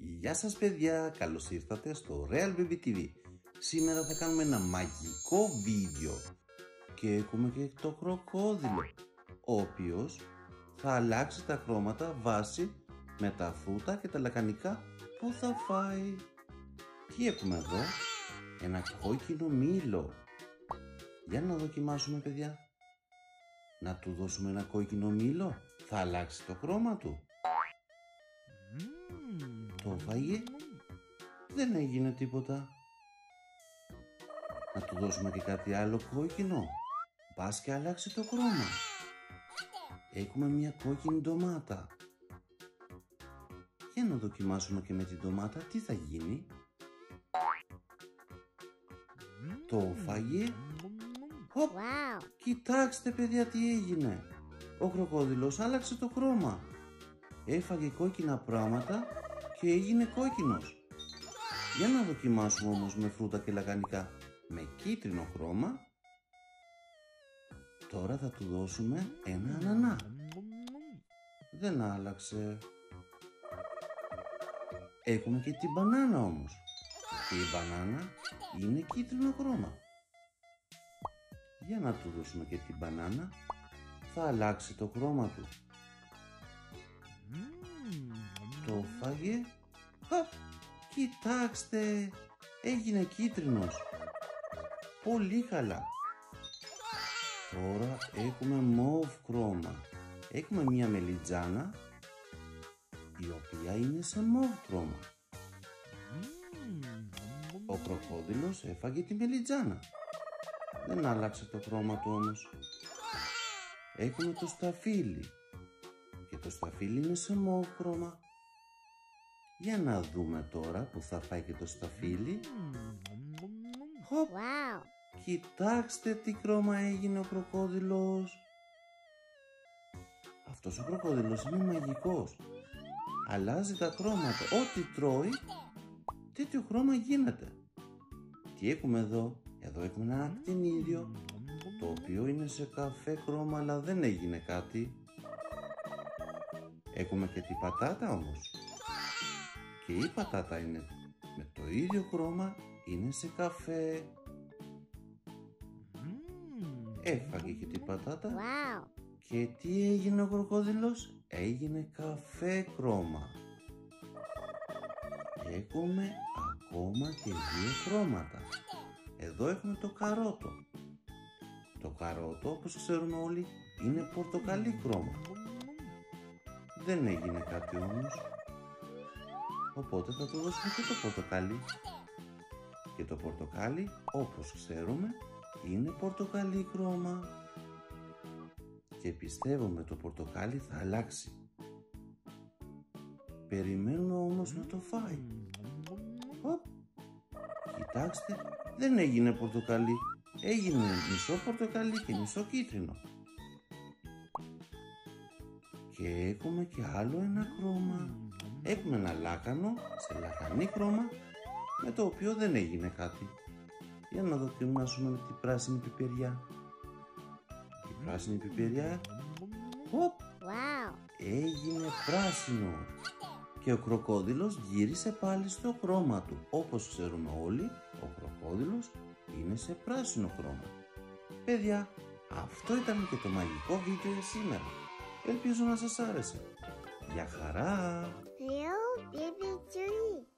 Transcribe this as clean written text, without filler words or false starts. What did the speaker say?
Γεια σας παιδιά, καλώς ήρθατε στο Real Baby TV. Σήμερα θα κάνουμε ένα μαγικό βίντεο και έχουμε και το κροκόδιλο, ο οποίος θα αλλάξει τα χρώματα βάσει με τα φρούτα και τα λακανικά που θα φάει. Τι έχουμε εδώ? Ένα κόκκινο μήλο. Για να δοκιμάσουμε παιδιά. Να του δώσουμε ένα κόκκινο μήλο, θα αλλάξει το χρώμα του. Το φάγε, δεν έγινε τίποτα. Να του δώσουμε και κάτι άλλο κόκκινο, μπας και αλλάξει το χρώμα. Έχουμε μια κόκκινη ντομάτα. Για να δοκιμάσουμε και με την ντομάτα τι θα γίνει. Το φάγε. Χοπ, κοιτάξτε παιδιά τι έγινε. Ο κροκόδιλος άλλαξε το χρώμα. Έφαγε κόκκινα πράγματα και έγινε κόκκινος. Για να δοκιμάσουμε όμως με φρούτα και λαχανικά με κίτρινο χρώμα. Τώρα θα του δώσουμε ένα ανανά. Δεν άλλαξε. Έχουμε και την μπανάνα όμως. Και η μπανάνα είναι κίτρινο χρώμα. Για να του δώσουμε και την μπανάνα, θα αλλάξει το χρώμα του. Το φάγε. Κοιτάξτε, έγινε κίτρινος. Πολύ καλά. Τώρα έχουμε μόβ χρώμα. Έχουμε μια μελιτζάνα η οποία είναι σε μόβ χρώμα. Ο κροκόδιλος έφαγε τη μελιτζάνα. Δεν άλλαξε το χρώμα του όμως. Έχουμε το σταφύλι. Και το σταφύλι είναι σε μόβ χρώμα. Για να δούμε τώρα που θα φάει και το σταφύλι. Χοπ! Κοιτάξτε τι χρώμα έγινε ο κροκόδιλος. Αυτός ο κροκόδιλος είναι μαγικός. Αλλάζει τα χρώματα. Ό,τι τρώει, τέτοιο χρώμα γίνεται. Τι έχουμε εδώ? Εδώ έχουμε ένα ακτινίδιο, το οποίο είναι σε καφέ χρώμα, αλλά δεν έγινε κάτι. Έχουμε και την πατάτα όμως. Και η πατάτα είναι με το ίδιο χρώμα, είναι σε καφέ. Έφαγε και την πατάτα. Και τι έγινε ο κροκόδιλος? Έγινε καφέ χρώμα. Έχουμε ακόμα και δύο χρώματα. Εδώ έχουμε το καρότο. Το καρότο, όπως ξέρουμε όλοι, είναι πορτοκαλί χρώμα. Δεν έγινε κάτι όμως. Οπότε θα του δώσουμε και το πορτοκαλί. Και το πορτοκάλι, όπως ξέρουμε, είναι πορτοκαλί χρώμα. Και πιστεύουμε το πορτοκάλι θα αλλάξει. Περιμένουμε όμως να το φάει. Οπ. Κοιτάξτε, δεν έγινε πορτοκαλί. Έγινε μισό πορτοκαλί και μισό κίτρινο. Και έχουμε και άλλο ένα χρώμα. Έχουμε ένα λάκανο σε λαχανί χρώμα, με το οποίο δεν έγινε κάτι. Για να δοκιμάσουμε με την πράσινη πιπεριά. Η πράσινη πιπεριά, έγινε πράσινο. Και ο κροκόδιλος γύρισε πάλι στο χρώμα του. Όπως ξέρουμε όλοι, ο κροκόδιλος είναι σε πράσινο χρώμα. Παιδιά, αυτό ήταν και το μαγικό βίντεο για σήμερα. Ελπίζω να σας άρεσε. Γεια χαρά! Real Baby TV.